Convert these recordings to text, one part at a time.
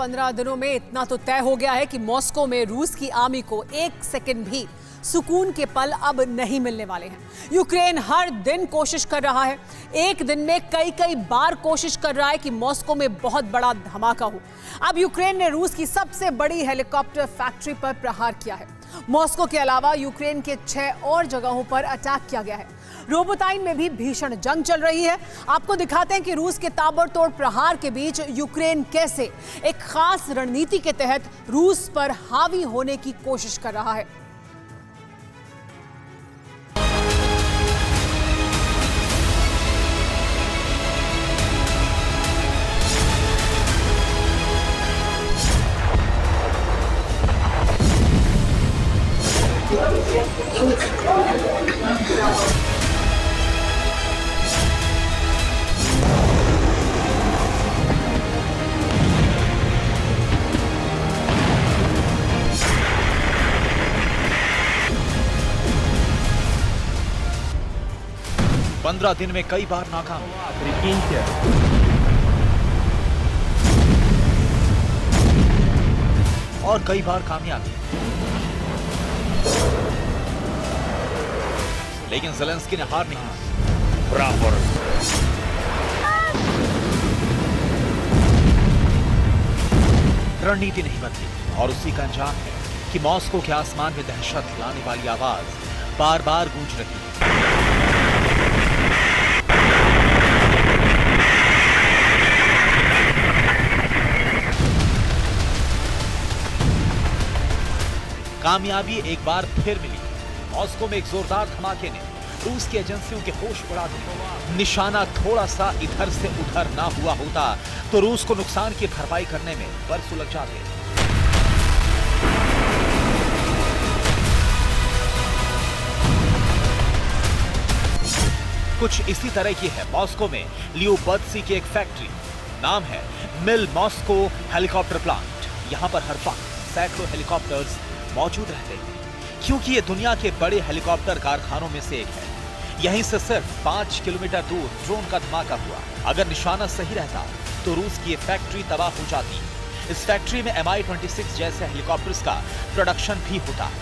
15 दिनों में इतना तो तय हो गया है कि मॉस्को में रूस की आर्मी को एक सेकंड भी सुकून के पल अब नहीं मिलने वाले हैं। यूक्रेन हर दिन कोशिश कर रहा है, एक दिन में कई बार कोशिश कर रहा है कि मॉस्को में बहुत बड़ा धमाका हो। अब यूक्रेन ने रूस की सबसे बड़ी हेलीकॉप्टर फैक्ट्री पर प्रहार किया है। मॉस्को के अलावा यूक्रेन के 6 और जगहों पर अटैक किया गया है। रोबोटाइन में भी भीषण जंग चल रही है। आपको दिखाते हैं कि रूस के ताबड़तोड़ प्रहार के बीच यूक्रेन कैसे एक खास रणनीति के तहत रूस पर हावी होने की कोशिश कर रहा है। पंद्रह दिन में कई बार नाकाम। और कई बार कामयाबी। लेकिन ज़ेलेंस्की ने हार नहीं मानी। बराबर। रणनीति नहीं बदली और उसी का अंजाम है कि मॉस्को के आसमान में दहशत लाने वाली आवाज बार बार गूंज रही है। कामयाबी एक बार फिर मिली। मॉस्को में एक जोरदार धमाके ने रूस की एजेंसियों के होश उड़ा दिए। निशाना थोड़ा सा इधर से उधर ना हुआ होता तो रूस को नुकसान की भरपाई करने में बरसों लग जाते। कुछ इसी तरह की है मॉस्को में लियोबर्त्सी की एक फैक्ट्री। नाम है मिल मॉस्को हेलीकॉप्टर प्लांट। यहां पर हर वक्त सैकड़ों हेलीकॉप्टर्स मौजूद रहते हैं क्योंकि ये दुनिया के बड़े हेलीकॉप्टर कारखानों में से एक है। यहीं से सिर्फ 5 किलोमीटर दूर ड्रोन का धमाका हुआ। अगर निशाना सही रहता तो रूस की ये फैक्ट्री तबाह हो जाती। इस फैक्ट्री में Mi-26 जैसे हेलीकॉप्टर्स का प्रोडक्शन भी होता है।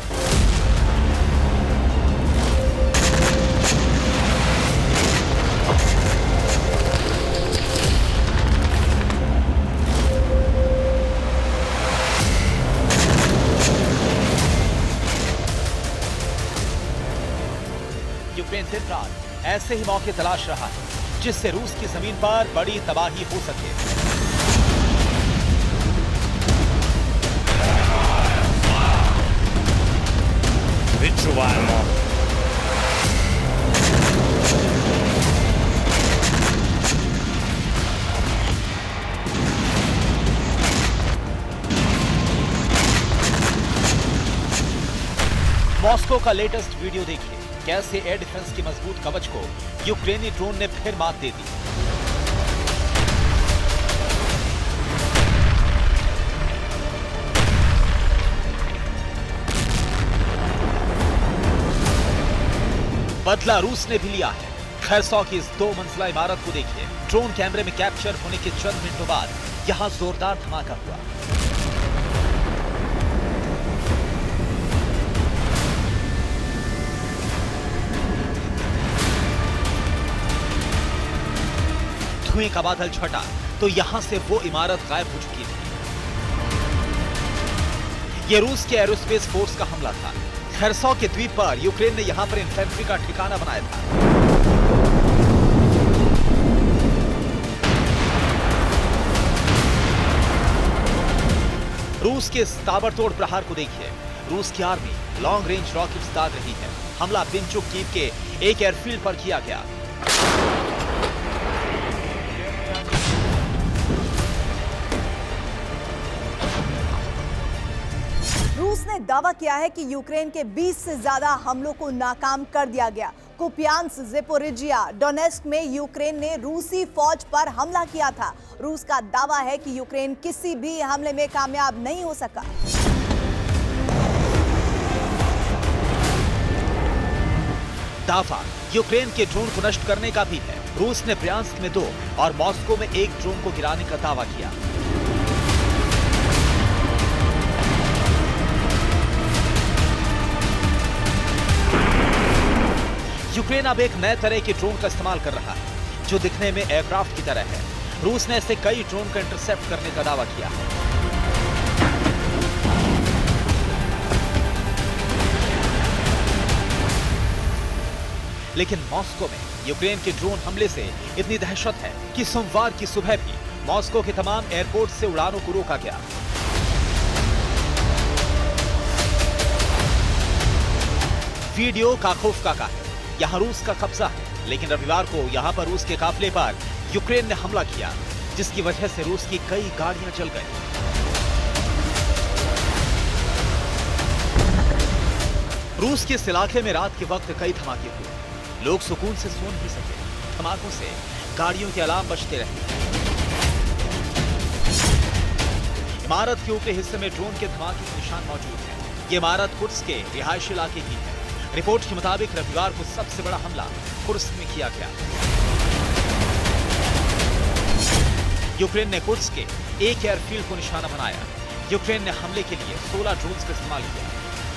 यूक्रेन दिन रात ऐसे ही मौके तलाश रहा है जिससे रूस की जमीन पर बड़ी तबाही हो सके। मॉस्को का लेटेस्ट वीडियो देखिए, कैसे एयर डिफेंस की मजबूत कवच को यूक्रेनी ड्रोन ने फिर मात दे दी। बदला रूस ने भी लिया है। खैरसौ की इस 2 मंजिला इमारत को देखिए। ड्रोन कैमरे में कैप्चर होने के चंद मिनटों बाद यहां जोरदार धमाका हुआ। धुएं का बादल छटा तो यहां से वो इमारत गायब हो चुकी थी। ये रूस के एरोस्पेस फोर्स का हमला था। खैरसौ के द्वीप पर यूक्रेन ने यहां पर इन्फेंट्री का ठिकाना बनाया था। रूस के इस ताबड़तोड़ प्रहार को देखिए। रूस की आर्मी लॉन्ग रेंज रॉकेट्स दाग रही है। हमला पिंचुक कीव के एक एयरफील्ड पर किया गया। रूस ने दावा किया है कि यूक्रेन के 20 से ज्यादा हमलों को नाकाम कर दिया गया। कुपियांस्क, ज़ेपोरिजिया, डोनेस्क में यूक्रेन ने रूसी फौज पर हमला किया था। रूस का दावा है कि यूक्रेन किसी भी हमले में कामयाब नहीं हो सका। दावा यूक्रेन के ड्रोन को नष्ट करने का भी है। रूस ने ब्रियांस्क में 2 और मॉस्को में 1 ड्रोन को गिराने का दावा किया। यूक्रेन अब एक नए तरह के ड्रोन का इस्तेमाल कर रहा है जो दिखने में एयरक्राफ्ट की तरह है। रूस ने ऐसे कई ड्रोन का इंटरसेप्ट करने का दावा किया है। लेकिन मॉस्को में यूक्रेन के ड्रोन हमले से इतनी दहशत है कि सोमवार की सुबह भी मॉस्को के तमाम एयरपोर्ट से उड़ानों को रोका गया। वीडियो काखोवका का है। यहां रूस का कब्जा है, लेकिन रविवार को यहां पर रूस के काफिले पर यूक्रेन ने हमला किया, जिसकी वजह से रूस की कई गाड़ियां जल गई। रूस के इस इलाके में रात के वक्त कई धमाके हुए। लोग सुकून से सो नहीं सके। धमाकों से गाड़ियों के अलार्म बजते रहे। इमारत के ऊपरी हिस्से में ड्रोन के धमाके के निशान मौजूद हैं। ये इमारत कुर्स्क के रिहायशी इलाके की है। रिपोर्ट के मुताबिक रविवार को सबसे बड़ा हमला कुर्स्क में किया गया। यूक्रेन ने कुर्स्क के एक एयरफील्ड को निशाना बनाया। यूक्रेन ने हमले के लिए 16 ड्रोन्स का इस्तेमाल किया।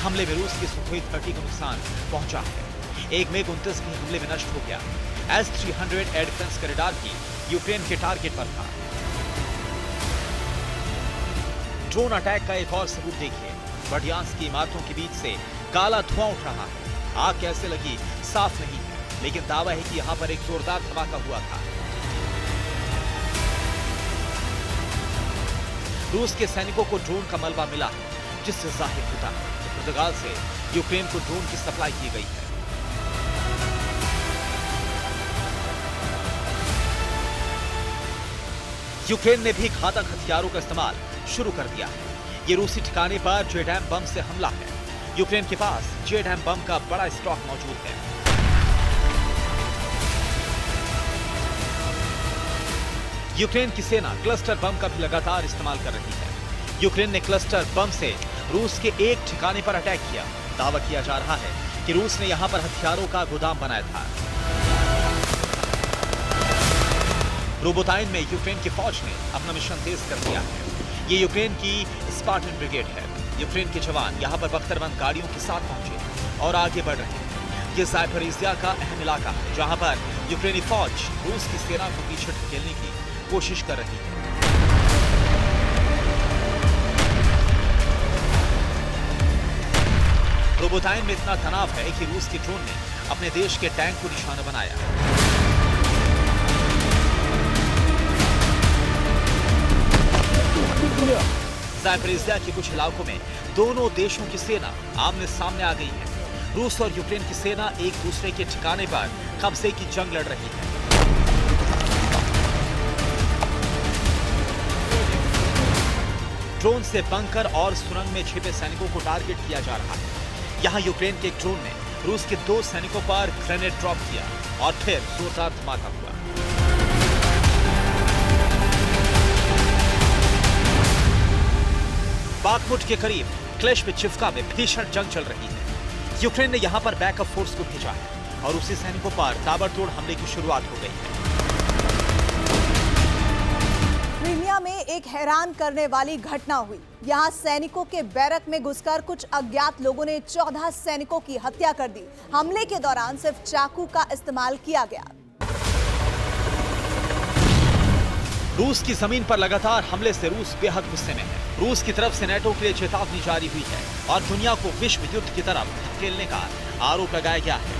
हमले में रूस के सुखोई 30 को नुकसान पहुंचा है। एक MiG-29 भी हमले में नष्ट हो गया। S-300 एयर डिफेंस कॉरिडोर भी यूक्रेन के टारगेट पर था। ड्रोन अटैक का एक और सबूत देखिए। बर्डियांस्क की इमारतों के बीच से काला धुआं उठ रहा है। आग कैसे लगी साफ नहीं है, लेकिन दावा है कि यहां पर एक जोरदार धमाका हुआ था। रूस के सैनिकों को ड्रोन का मलबा मिला है, जिससे जाहिर होता है कि पुर्तगाल से यूक्रेन को ड्रोन की सप्लाई की गई है। यूक्रेन ने भी घातक हथियारों का इस्तेमाल शुरू कर दिया है। ये रूसी ठिकाने पर जेडैम बम से हमला है। यूक्रेन के पास जेडैम बम का बड़ा स्टॉक मौजूद है। यूक्रेन की सेना क्लस्टर बम का भी लगातार इस्तेमाल कर रही है। यूक्रेन ने क्लस्टर बम से रूस के एक ठिकाने पर अटैक किया। दावा किया जा रहा है कि रूस ने यहां पर हथियारों का गोदाम बनाया था। रोबोटाइन में यूक्रेन की फौज ने अपना मिशन तेज कर दिया है। ये यूक्रेन की स्पार्टन ब्रिगेड है। यूक्रेन के जवान यहां पर बख्तरबंद गाड़ियों के साथ पहुंचे और आगे बढ़ रहे हैं। ये ज़ापोरिज़िया का अहम इलाका है, जहां पर यूक्रेनी फौज रूस की सेना को पीछे ढकेलने की कोशिश कर रही है। रोबोटाइन में इतना तनाव है कि रूस के ड्रोन ने अपने देश के टैंक को निशाना बनाया। ज़ापोरिज़िया के कुछ इलाकों में दोनों देशों की सेना आमने सामने आ गई है। रूस और यूक्रेन की सेना एक दूसरे के ठिकाने पर कब्जे की जंग लड़ रही है। ड्रोन से बंकर और सुरंग में छिपे सैनिकों को टारगेट किया जा रहा है। यहां यूक्रेन के एक ड्रोन ने रूस के 2 सैनिकों पर ग्रेनेड ड्रॉप किया और फिर जोरदार धमाका हुआ। बाखमुट के करीब क्लेशविचिवका में भीषण जंग चल रही है। यूक्रेन ने यहां पर बैकअप फोर्स को भेजा है और उसी सैनिकों पर ताबड़तोड़ हमले की शुरुआत हो गई है। क्रीमिया में एक हैरान करने वाली घटना हुई। यहां सैनिकों के बैरक में घुसकर कुछ अज्ञात लोगों ने 14 सैनिकों की हत्या कर दी। हमले के दौरान सिर्फ चाकू का इस्तेमाल किया गया। रूस की जमीन पर लगातार हमले से रूस बेहद गुस्से में है। रूस की तरफ से नेटो के लिए चेतावनी जारी हुई है और दुनिया को विश्व युद्ध की तरफ धकेलने का आरोप लगाया गया है।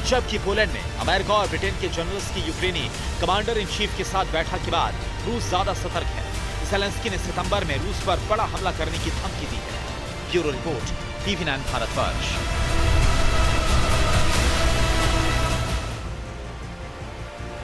जबकि पोलैंड में अमेरिका और ब्रिटेन के जनरल्स की यूक्रेनी कमांडर इन चीफ के साथ बैठक के बाद रूस ज्यादा सतर्क है। ज़ेलेंस्की ने सितंबर में रूस पर बड़ा हमला करने की धमकी दी है। Bureau report, TV9 Bharatvarsh.